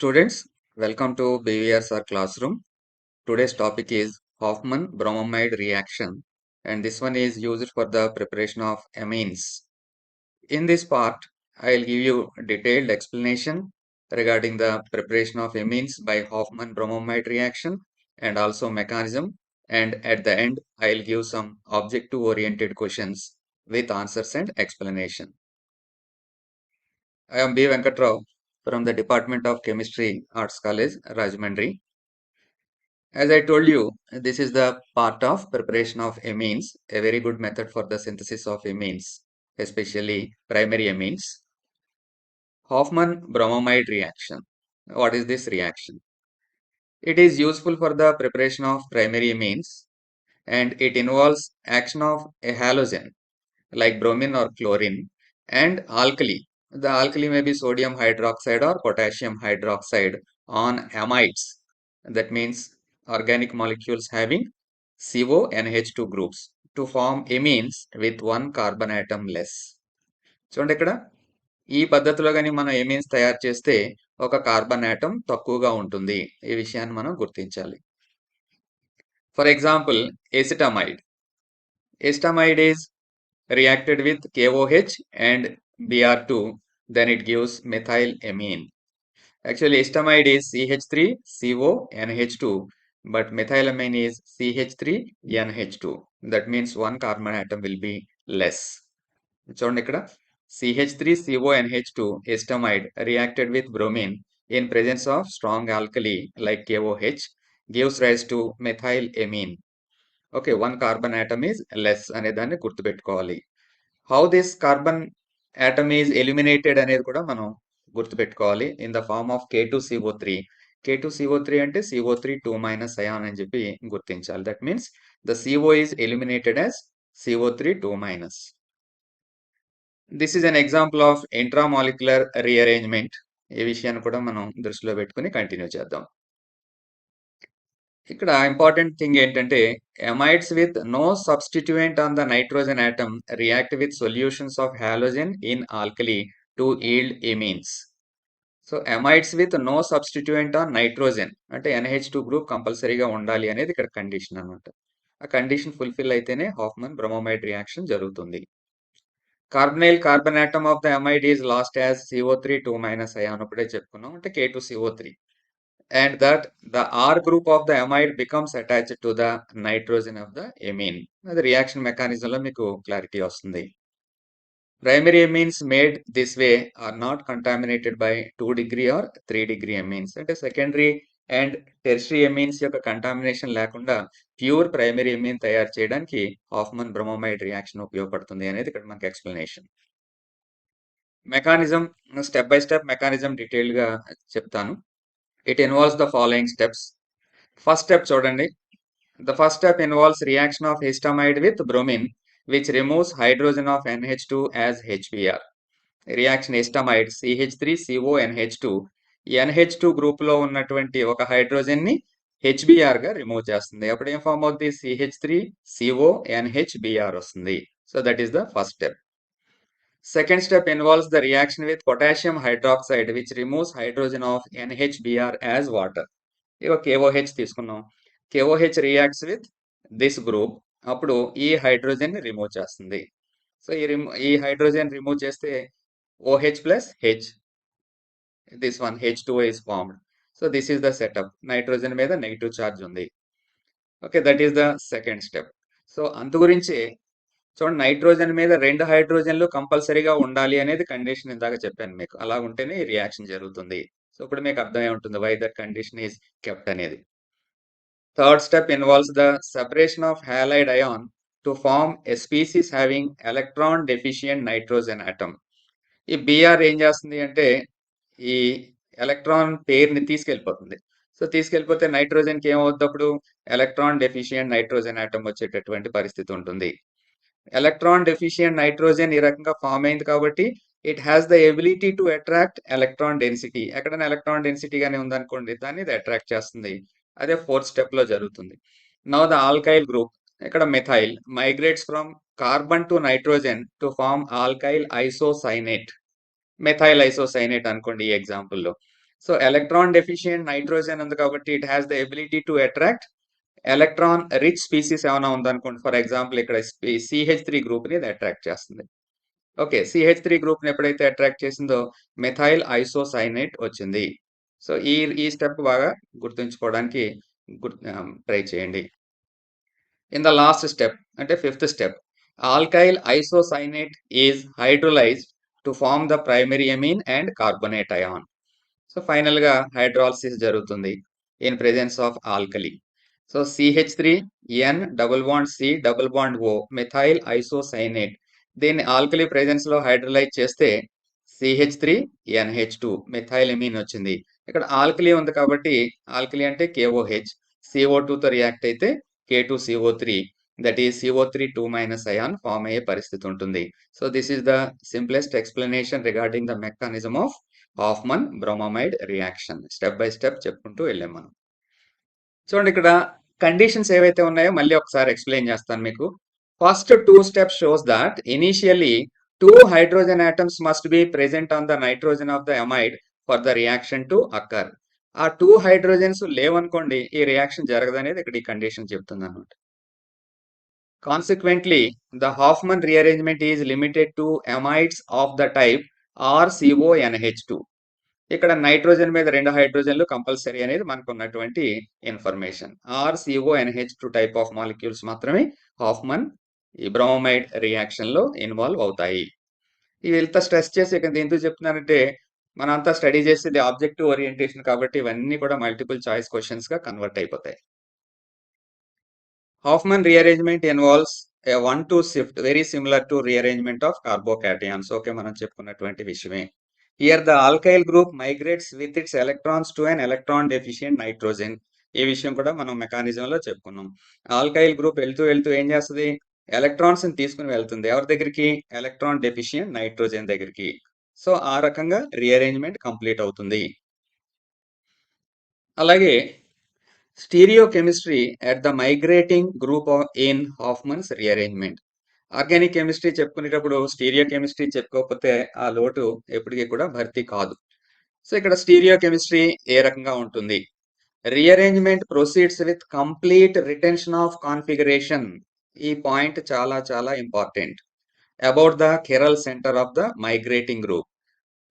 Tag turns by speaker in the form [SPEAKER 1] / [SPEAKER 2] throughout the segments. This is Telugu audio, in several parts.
[SPEAKER 1] students, welcome to BVRSR classroom. Today's topic is Hofmann bromamide reaction, and this one is used for the preparation of amines. In this part, I'll give you a detailed explanation regarding the preparation of amines by Hofmann bromamide reaction and also mechanism, and at the end I'll give some objective oriented questions with answers and explanation. I am B. Venkatrao from the Department of Chemistry, Arts College, Rajahmundry. As I told you, this is the part of preparation of amines, a very good method for the synthesis of amines, especially primary amines. Hofmann bromamide reaction. What is this reaction? It is useful for the preparation of primary amines and it involves action of a halogen like bromine or chlorine and alkali. The alkali may be sodium hydroxide or potassium hydroxide on amides. That means organic molecules having CONH2 groups to form amines with one carbon atom less. చూడండి ఇక్కడ ఈ పద్ధతిలో కానీ మనం ఎమీన్స్ తయారు చేస్తే ఒక కార్బన్ ఆటం తక్కువగా ఉంటుంది. ఈ విషయాన్ని మనం గుర్తించాలి. For example acetamide. Acetamide is reacted with KOH and Br2, then it gives methylamine. Actually, estamide is CH3CONH2, but methylamine is CH3NH2. That means one carbon atom will be less. చూడండి ఇక్కడ CH3CONH2 estamide reacted with bromine in presence of strong alkali like KOH gives rise to methylamine. Okay, one carbon atom is less అనే దాన్ని గుర్తుపెట్టుకోవాలి. How this carbon atom is eliminated అనేది కూడా మనం గుర్తుపెట్టుకోవాలి. In the form of K2CO3. K2CO3 అంటే CO3 2- ion అని చెప్పి గుర్తించాలి. That means the CO is eliminated as CO3 2-. This is an example of intramolecular rearrangement. ఈ విషయాన్ని కూడా మనం దృష్టిలో పెట్టుకుని కంటిన్యూ చేద్దాం. ఇక్కడ ఇంపార్టెంట్ థింగ్ ఏంటంటే amides with no substituent on the nitrogen atom react with solutions of halogen in alkali to yield amines. So amides with no substituent on nitrogen అంటే NH2 గ్రూప్ కంపల్సరీగా ఉండాలి అనేది ఇక్కడ కండిషన్ అన్నమాట. ఆ కండిషన్ ఫుల్ఫిల్ అయితేనే హాఫ్మన్ బ్రోమోమైడ్ రియాక్షన్ జరుగుతుంది. Carbonyl carbon atom of the amide is lost as CO3 2- ion అప్పుడే చెప్పుకున్నాం, అంటే K2CO3. And that the R group of the amide becomes attached to the nitrogen of the amine. The reaction mechanism lo meeku clarity vastundi. Primary amines made this way are not contaminated by 2-degree or 3-degree amines. Ante secondary and tertiary amines yokka contamination lekunda pure primary amine తయారు చేయడానికి Hofmann bromamide reaction ఉపయోగపడుతుంది అనేది ఇక్కడ మనకి explanation. Mechanism, step by step mechanism detailed గా చెప్తాను. It involves the following steps. First step చూడండి. The first step involves reaction of histamide with bromine, which removes hydrogen of NH2 as HBr. Reaction histamide CH3CONH2 NH2 group లో ఉన్నటువంటి ఒక హైడ్రోజన్ ని HBr గా రిమూవ్ చేస్తుంది. అప్పుడు ఏం ఫామ్ అవుతుంది? CH3CONHBr వస్తుంది. So that is the first step. Second step involves the reaction with potassium hydroxide, which removes hydrogen of NHBr as water. ఇక KOH తీసుకున్నాం. KOH reacts with this group. అప్పుడు ఈ హైడ్రోజన్ రిమూవ్ చేస్తుంది. సో ఈ హైడ్రోజన్ రిమూవ్ చేస్తే OH plus H. This one H2O is formed. So this is the setup. Nitrogen మీద నెగిటివ్ ఛార్జ్ ఉంది. Okay, that is the second step. So అందు గురించి చూడండి, నైట్రోజన్ మీద 2 హైడ్రోజన్లు కంపల్సరీగా ఉండాలి అనేది కండిషన్ ఇందాక చెప్పాను మీకు. అలా ఉంటేనే ఈ రియాక్షన్ జరుగుతుంది. సో ఇప్పుడు మీకు అర్థమై ఉంటుంది why that condition is kept అనేది. Third step involves the separation of halide ion to form a species having electron deficient nitrogen atom. ఈ బిఆర్ ఏం చేస్తుంది అంటే ఈ ఎలక్ట్రాన్ పేరుని తీసుకెళ్ళిపోతుంది. సో తీసుకెళ్ళిపోతే నైట్రోజన్కి ఏమవుతుంది? అప్పుడు ఎలక్ట్రాన్ డెఫిషియంట్ నైట్రోజన్ ఆటమ్ వచ్చేటటువంటి పరిస్థితి ఉంటుంది. ఎలక్ట్రాన్ డెఫిషియంట్ నైట్రోజన్ ఈ రకంగా ఫామ్ అయింది కాబట్టి it has the ability to attract electron density. ఎక్కడైనా ఎలక్ట్రాన్ డెన్సిటీగానే ఉందనుకోండి, దాన్ని ఇది అట్రాక్ట్ చేస్తుంది. అదే ఫోర్త్ స్టెప్ లో జరుగుతుంది. నౌ ద ఆల్కైల్ గ్రూప్, ఇక్కడ methyl migrates from carbon to nitrogen to form alkyl isocyanate. Methyl isocyanate అనుకోండి ఈ ఎగ్జాంపుల్లో. సో ఎలక్ట్రాన్ డెఫిషియెంట్ నైట్రోజన్ ఉంది కాబట్టి it has the ability to attract electron rich species ఏమైనా ఉందనుకోండి, ఫర్ ఎగ్జాంపుల్ ఇక్కడ CH3 గ్రూప్ ని ఇది అట్రాక్ట్ చేస్తుంది. ఓకే, CH3 గ్రూప్ ని ఎప్పుడైతే అట్రాక్ట్ చేసిందో మెథైల్ ఐసోసైనేట్ వచ్చింది. సో ఈ ఈ స్టెప్ బాగా గుర్తుంచుకోవడానికి ట్రై చేయండి. ఇన్ ద లాస్ట్ స్టెప్ అంటే fifth step, alkyl isocyanate is hydrolysed to form the primary amine and carbonate ion. So final గా హైడ్రాలసిస్ జరుగుతుంది in presence of alkali. So CH3 N double bond C double bond O methyl isocyanate, దీన్ని ఆల్కలీ ప్రెజెన్స్ లో హైడ్రలైజ్ చేస్తే CH3NH2 మెథైల్ ఎమీన్ వచ్చింది. ఇక్కడ ఆల్కలీ ఉంది కాబట్టి ఆల్కలీ అంటే KOH, CO2 తో రియాక్ట్ అయితే K2CO3, that is CO3 2- ion form అయ్యే పరిస్థితి ఉంటుంది. So this is the simplest explanation regarding the mechanism of Hofmann bromamide reaction. Step by step చెప్పుకుంటూ వెళ్ళాం మనం. చూడండి, ఇక్కడ కండిషన్స్ ఏవైతే ఉన్నాయో మళ్ళీ ఒకసారి ఎక్స్ప్లెయిన్ చేస్తాను మీకు. First 2 steps shows that initially 2 hydrogen atoms must be present on the nitrogen of the amide for the reaction to occur. ఆ 2 hydrogens లేవనుకోండి, ఈ రియాక్షన్ జరగదనేది ఇక్కడ ఈ కండిషన్ చెప్తుంది అనమాట. Consequently, the Hofmann rearrangement is limited to amides of the type RCONH2. ఇక్కడ నైట్రోజన్ మీద 2 హైడ్రోజన్లు కంపల్సరీ అనేది మనకు ఉన్నటువంటి information. RCONH2 type of molecules మాత్రమే హాఫ్మన్ ఈ బ్రోమైడ్ రియాక్షన్ లో ఇన్వాల్వ్ అవుతాయి. ఇది ఎంత స్ట్రెస్ చేసి ఇక్కడ ఎందుకు చెప్తున్నానంటే, మనంతా స్టడీ చేసేది ఆబ్జెక్టివ్ ఓరియంటేషన్ కాబట్టి ఇవన్నీ కూడా మల్టిపుల్ చాయిస్ క్వశ్చన్స్ గా కన్వర్ట్ అయిపోతాయి. Hofmann rearrangement involves a 1-2 shift, very similar to rearrangement of carbocations. Okay, మనం చెప్పుకున్నటువంటి విషయమే. Here the alkyl group migrates with its electrons to an electron deficient nitrogen. ఈ విషయం కూడా మనం మెకానిజం లో చెప్పుకున్నాం. ఆల్కైల్ గ్రూప్ వెళ్తూ ఏం చేస్తుంది, ఎలక్ట్రాన్స్ ని తీసుకుని వెళ్తుంది ఎవరి దగ్గరికి, ఎలక్ట్రాన్ డెఫిషియెంట్ నైట్రోజన్ దగ్గరికి. సో ఆ రకంగా రీఅరేంజ్మెంట్ కంప్లీట్ అవుతుంది. అలాగే stereochemistry at the migrating group in Hofmann's rearrangement. Organic chemistry చెప్పుకునేటప్పుడు స్టీరియో కెమిస్ట్రీ చెప్పుకోకపోతే ఆ లోటు ఎప్పటికీ కూడా భర్తీ కాదు. సో ఇక్కడ స్టీరియో కెమిస్ట్రీ ఏ రకంగా ఉంటుంది, rearrangement proceeds with complete retention of configuration. ఈ పాయింట్ చాలా చాలా important. About the కెరల్ centre of the migrating group,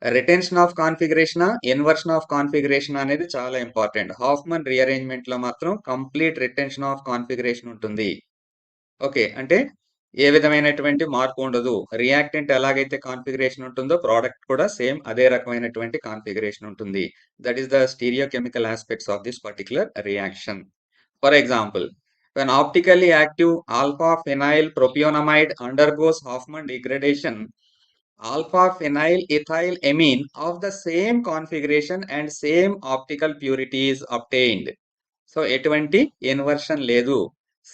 [SPEAKER 1] retention of configuration, inversion of configuration అనేది చాలా ఇంపార్టెంట్. హాఫ్మన్ రీఅరేంజ్మెంట్ లో మాత్రం కంప్లీట్ రిటెన్షన్ ఆఫ్ కాన్ఫిగరేషన్ ఉంటుంది. ఓకే, అంటే ఏ విధమైనటువంటి మార్పు ఉండదు. రియాక్టెంట్ ఎలాగైతే కాన్ఫిగరేషన్ ఉంటుందో ప్రోడక్ట్ కూడా సేమ్ అదే రకమైనటువంటి కాన్ఫిగరేషన్ ఉంటుంది. That is the stereochemical aspects of this particular reaction. For example, when optically active alpha phenyl propionamide undergoes Hofmann degradation, alpha phenyl ethyl amine of the same configuration and same optical purity is obtained. So ఎటువంటి ఇన్వర్షన్ లేదు,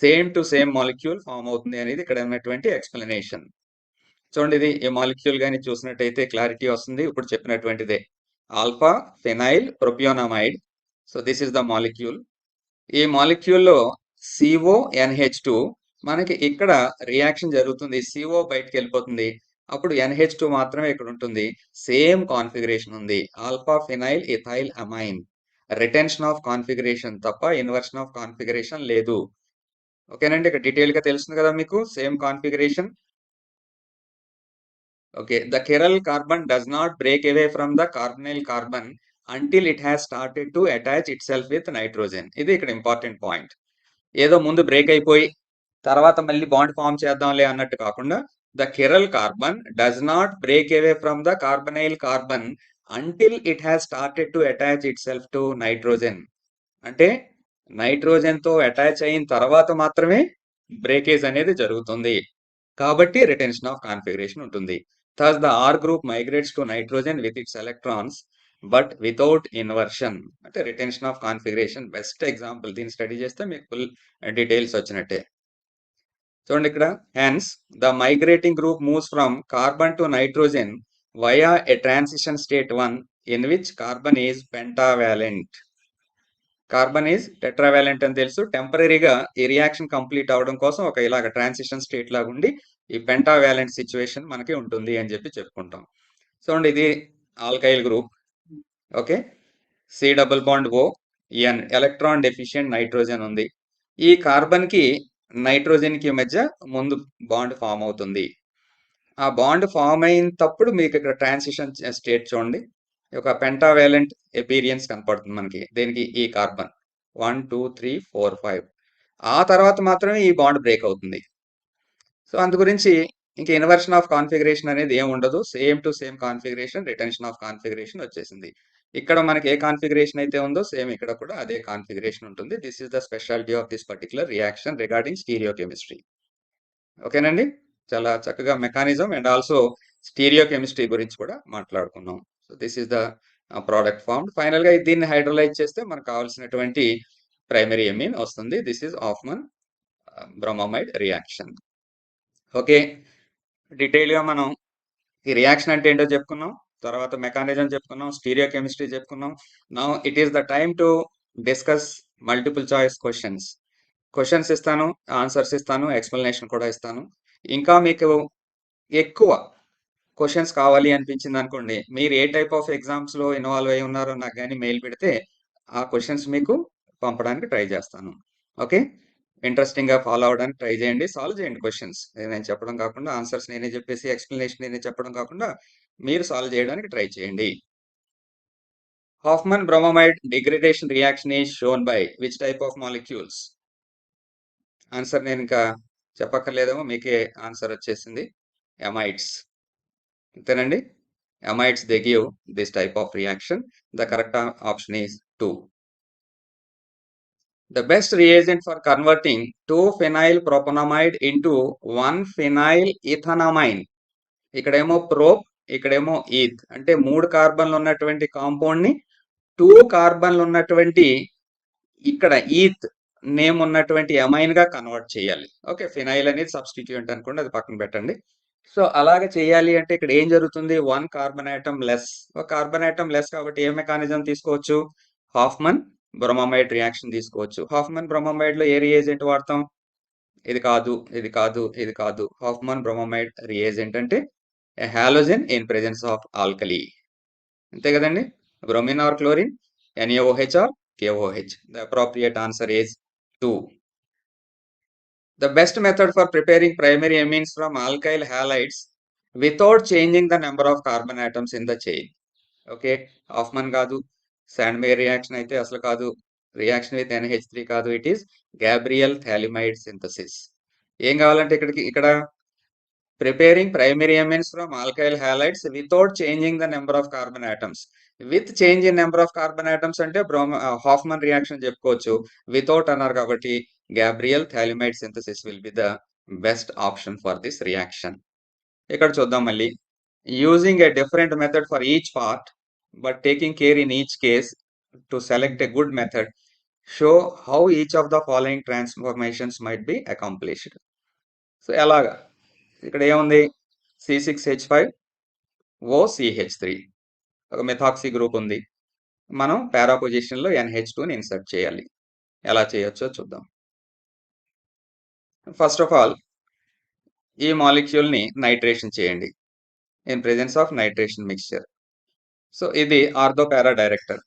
[SPEAKER 1] same to same molecule form అవుతుంది అనేది ఇక్కడ ఉన్నటువంటి ఎక్స్ప్లెనేషన్. చూడండి, ఇది ఈ మాలిక్యూల్ కానీ చూసినట్టయితే క్లారిటీ వస్తుంది. ఇప్పుడు చెప్పినటువంటిదే alpha phenyl propionamide. So this is the molecule. ఈ మాలిక్యూల్లో CONH2 మనకి ఇక్కడ రియాక్షన్ జరుగుతుంది, CO బయటకు వెళ్ళిపోతుంది, అప్పుడు NH2 మాత్రమే ఇక్కడ ఉంటుంది. సేమ్ కాన్ఫిగరేషన్ ఉంది, alpha phenyl ethyl amine. Retention of configuration తప్ప ఇన్వర్షన్ ఆఫ్ కాన్ఫిగరేషన్ లేదు. ఓకేనండి, ఇక్కడ డీటెయిల్ గా తెలుస్తుంది కదా మీకు, same configuration. Okay, the కెరల్ carbon does not break away from the carbonyl carbon until it has started to attach it self with nitrogen. ఇది ఇక్కడ ఇంపార్టెంట్ పాయింట్. ఏదో ముందు బ్రేక్ అయిపోయి తర్వాత మళ్ళీ బాండ్ ఫామ్ చేద్దాంలే అన్నట్టు కాకుండా, the కెరల్ carbon does not break away from the carbonyl carbon until it has started to attach it self to nitrogen. అంటే నైట్రోజన్ తో అటాచ్ అయిన తర్వాత మాత్రమే బ్రేకేజ్ అనేది జరుగుతుంది, కాబట్టి రిటెన్షన్ ఆఫ్ కాన్ఫిగరేషన్ ఉంటుంది. Thus the R group migrates to nitrogen with its electrons but without inversion. అంటే retention of configuration best example. దీన్ని స్టడీ చేస్తే మీకు ఫుల్ డీటెయిల్స్ వచ్చినట్టే. చూడండి ఇక్కడ, hence the migrating group moves from carbon to nitrogen via a transition state 1 in which carbon is pentavalent. Carbon is tetravalent అని తెలుసు. టెంపరీగా ఈ రియాక్షన్ కంప్లీట్ అవడం కోసం ఒక ఇలాగ ట్రాన్సిషన్ స్టేట్ లాగా ఉండి ఈ పెంటావాలెంట్ సిచ్యువేషన్ మనకి ఉంటుంది అని చెప్పి చెప్పుకుంటాం. చూడండి, ఇది alkyl group. Okay, C double bond O N electron deficient nitrogen ఉంది. ఈ కార్బన్ కి నైట్రోజన్ కి మధ్య ముందు బాండ్ ఫామ్ అవుతుంది. ఆ బాండ్ ఫామ్ అయినప్పుడు మీకు ఇక్కడ ట్రాన్సిషన్ స్టేట్ చూడండి. ఒక పెంటావేలెంట్ ఎపీరియన్స్ కనపడుతుంది మనకి. దేనికి? ఈ కార్బన్ 1 2 3 4 5. ఆ తర్వాత మాత్రమే ఈ బాండ్ బ్రేక్ అవుతుంది. సో అందు గురించి ఇంక ఇన్వర్షన్ ఆఫ్ కాన్ఫిగరేషన్ అనేది ఏమి ఉండదు. Same to same configuration, retention of configuration వచ్చేసింది. ఇక్కడ మనకి ఏ కాన్ఫిగరేషన్ అయితే ఉందో సేమ్ ఇక్కడ కూడా అదే కాన్ఫిగరేషన్ ఉంటుంది. This is the speciality of this particular reaction regarding stereochemistry. ఓకేనండి. చాలా చక్కగా మెకానిజం అండ్ ఆల్సో స్టీరియోకెమిస్ట్రీ గురించి కూడా మాట్లాడుకున్నాం. So this is the product form. Final గా దీన్ని హైడ్రోలైజ్ చేస్తే మనకు కావాల్సినటువంటి ప్రైమరీ ఎమీన్ వస్తుంది. This is Hofmann bromamide reaction. Okay, detail గా మనం ఈ రియాక్షన్ అంటే ఏంటో చెప్పుకున్నాం, తర్వాత మెకానిజం చెప్పుకున్నాం, స్టీరియోకెమిస్ట్రీ చెప్పుకున్నాం. Now it is the time to discuss multiple choice questions. Questions ఇస్తాను, ఆన్సర్స్ ఇస్తాను, ఎక్స్ప్లెనేషన్ కూడా ఇస్తాను. ఇంకా మీకు ఎక్కువ క్వశ్చన్స్ కావాలి అనిపించింది అనుకోండి, మీరు ఏ టైప్ ఆఫ్ ఎగ్జామ్స్ లో ఇన్వాల్వ్ అయి ఉన్నారో నాకు కానీ మెయిల్ పెడితే ఆ క్వశ్చన్స్ మీకు పంపడానికి ట్రై చేస్తాను. ఓకే, ఇంట్రెస్టింగ్ గా ఫాలో అవడానికి ట్రై చేయండి, సాల్వ్ చేయండి క్వశ్చన్స్. నేను చెప్పడం కాకుండా, ఆన్సర్స్ నేనే చెప్పేసి ఎక్స్ప్లెనేషన్ నేనే చెప్పడం కాకుండా మీరు సాల్వ్ చేయడానికి ట్రై చేయండి. Hofmann bromamide degradation reaction is shown by which type of molecules? Answer నేను ఇంకా చెప్పక్కర్లేదేమో, మీకే ఆన్సర్ వచ్చేసింది. అమైడ్స్. అంతేనండి. Amides, they give this type of reaction. The correct option is 2. The best reagent for converting 2-phenyl propanamide into 1-phenyl ethanamine. ఇక్కడేమో ప్రోప్, ఇక్కడేమో ఈథ్. అంటే 3 కార్బన్లు ఉన్నటువంటి కాంపౌండ్ ని 2 కార్బన్లు ఉన్నటువంటి ఇక్కడ ఈథ్ నేమ్ ఉన్నటువంటి అమైన్ గా కన్వర్ట్ చేయాలి. ఓకే, ఫినైల్ అనేది సబ్స్టిట్యూయెంట్ అనుకోండి, అది పక్కన పెట్టండి. సో అలాగే చేయాలి అంటే ఇక్కడ ఏం జరుగుతుంది? 1 కార్బన్ ఆటమ్ లెస్. ఒక కార్బన్ ఆటమ్ లెస్ కాబట్టి ఏ మెకానిజం తీసుకోవచ్చు? హాఫ్మన్ బ్రోమమైడ్ రియాక్షన్ తీసుకోవచ్చు. హాఫ్మన్ బ్రోమమైడ్ లో ఏ రియేజెంట్ వాడతాం? ఇది కాదు, ఇది కాదు, ఇది కాదు. హాఫ్మన్ బ్రోమమైడ్ రియేజెంట్ అంటే halogen in presence of alkali. అంతే కదండి. Bromine or chlorine, NaOH or KOH. The appropriate answer is 2. The best method for preparing primary amines from alkyl halides without changing the number of carbon atoms in the chain. Okay, Hofmann కాదు, Sandmeyer reaction అయితే అసలు కాదు, reaction with NH3 కాదు, it is Gabriel thalamide synthesis. ఏం కావాలంటే ఇక్కడ preparing primary amines from alkyl halides without changing the number of carbon atoms. With change in number of carbon atoms అంటే Hofmann reaction చెప్పుకోవచ్చు. Without అన్నారు కాబట్టి Gabriel thalamide synthesis will be the best option for this reaction. ఇక్కడ చూద్దాం మళ్ళీ. Using a different method for each part, but taking care in each case to select a good method, show how each of the following transformations might be accomplished. So ఎలాగా? ఇక్కడ ఏముంది? C6H5OCH3 ఒక మెథాక్సీ గ్రూప్ ఉంది. మనం పారా పొజిషన్ లో NH2ని ఇన్సర్ట్ చేయాలి. ఎలా చేయొచ్చో చూద్దాం. ఫస్ట్ ఆఫ్ ఆల్ ఈ మాలిక్యూల్ ని నైట్రేషన్ చేయండి in presence of nitration mixture. So ఇది ortho para director.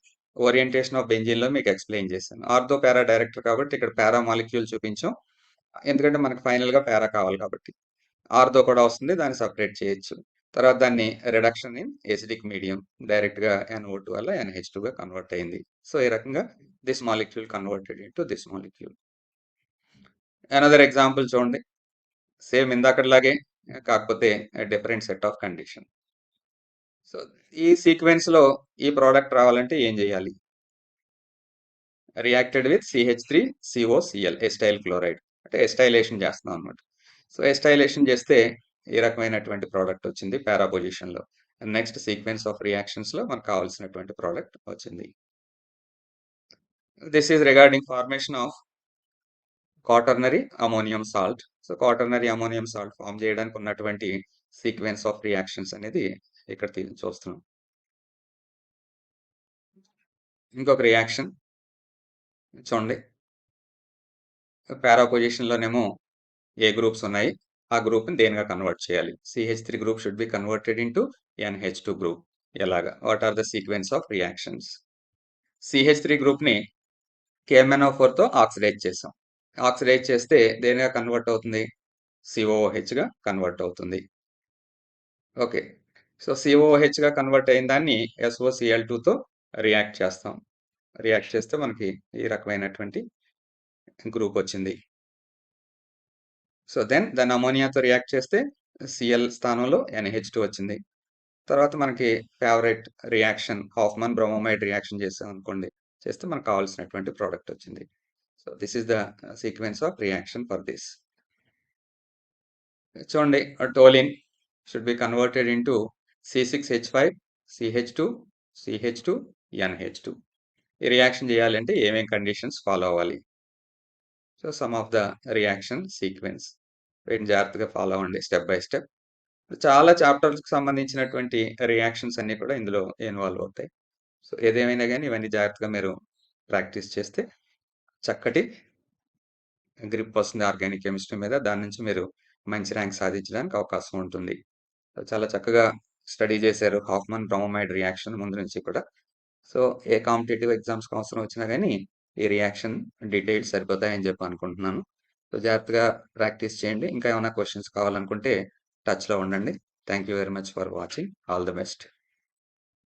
[SPEAKER 1] Orientation of benzene లో మీకు ఎక్స్ప్లెయిన్ చేశాను. ఆర్థో పారా డైరెక్టర్ కాబట్టి ఇక్కడ పారా మాలిక్యూల్ చూపించాం, ఎందుకంటే మనకు ఫైనల్ గా పారా కావాలి కాబట్టి. ఆర్థో కూడా వస్తుంది, దాన్ని సపరేట్ చేయొచ్చు. తర్వాత దాన్ని reduction in acidic medium, direct గా NO2 వల్ల NH2 గా కన్వర్ట్ అయింది. సో ఈ రకంగా this molecule converted into this molecule. Another example చూడండి, సేమ్ ఇందాకట్లాగే కాకపోతే different set of condition. So ఈ సీక్వెన్స్ లో ఈ ప్రోడక్ట్ రావాలంటే ఏం చేయాలి? రియాక్టెడ్ విత్ CH3COCl ఎస్టైల్ క్లోరైడ్, అంటే ఎస్టైలేషన్ చేస్తున్నాం అనమాట. సో ఎస్టైలేషన్ చేస్తే ఈ రకమైనటువంటి ప్రోడక్ట్ వచ్చింది పారా పొజిషన్ లో. నెక్స్ట్ సీక్వెన్స్ ఆఫ్ రియాక్షన్స్ లో మనకు కావాల్సినటువంటి ప్రోడక్ట్ వచ్చింది. This is regarding formation of quaternary ammonium salt. So quaternary ammonium salt form చేయడానికి ఉన్నటువంటి సీక్వెన్స్ ఆఫ్ రియాక్షన్స్ అనేది ఇక్కడ చూస్తున్నాం. ఇంకొక రియాక్షన్ చూడండి, పారా పొజిషన్ లోనేమో ఏ గ్రూప్స్ ఉన్నాయి, ఆ గ్రూప్ ని దేనిగా కన్వర్ట్ చేయాలి? CH3 group should be converted into NH2 group. ఎలాగా? What are the sequence of reactions? CH3 గ్రూప్ని KMnO4తో ఆక్సిడైజ్ చేసాం. ఆక్సిడైజ్ చేస్తే దేనిగా కన్వర్ట్ అవుతుంది? COOHగా కన్వర్ట్ అవుతుంది. ఓకే. సో COOHగా కన్వర్ట్ అయిన దాన్ని SOCl2తో రియాక్ట్ చేస్తాం. రియాక్ట్ చేస్తే మనకి ఈ రకమైనటువంటి గ్రూప్ వచ్చింది. సో దాన్ని అమోనియాతో రియాక్ట్ చేస్తే Cl స్థానంలో NH2 వచ్చింది. తర్వాత మనకి favourite reaction Hofmann bromamide reaction చేసాం అనుకోండి, చేస్తే మనకు కావాల్సినటువంటి ప్రోడక్ట్ వచ్చింది. So this is the sequence of reaction for this. చూడండి, toluene should be converted into C6H5 CH2 CH2 NH2. ఈ రియాక్షన్ చేయాలంటే ఏమేం కండిషన్స్ ఫాలో అవ్వాలి? So some of the reaction sequence వీటిని జాగ్రత్తగా ఫాలో అవ్వండి స్టెప్ బై స్టెప్. చాలా చాప్టర్స్కి సంబంధించినటువంటి రియాక్షన్స్ అన్నీ కూడా ఇందులో ఇన్వాల్వ్ అవుతాయి. సో ఏదేమైనా కానీ ఇవన్నీ జాగ్రత్తగా మీరు ప్రాక్టీస్ చేస్తే చక్కటి గ్రిప్ వస్తుంది ఆర్గానిక్ కెమిస్ట్రీ మీద. దాని నుంచి మీరు మంచి ర్యాంక్ సాధించడానికి అవకాశం ఉంటుంది. చాలా చక్కగా స్టడీ చేశారు హాఫ్మన్ బ్రోమమైడ్ రియాక్షన్ ముందు నుంచి కూడా. సో ఏ కాంపిటేటివ్ ఎగ్జామ్స్కి అవసరం వచ్చినా కానీ ఈ రియాక్షన్ డీటెయిల్స్ సరిపోతాయని చెప్పి అనుకుంటున్నాను. సో జాగ్రత్తగా ప్రాక్టీస్ చేయండి. ఇంకా ఏమైనా క్వశ్చన్స్ కావాలనుకుంటే టచ్లో ఉండండి. Thank you very much for watching. All the best.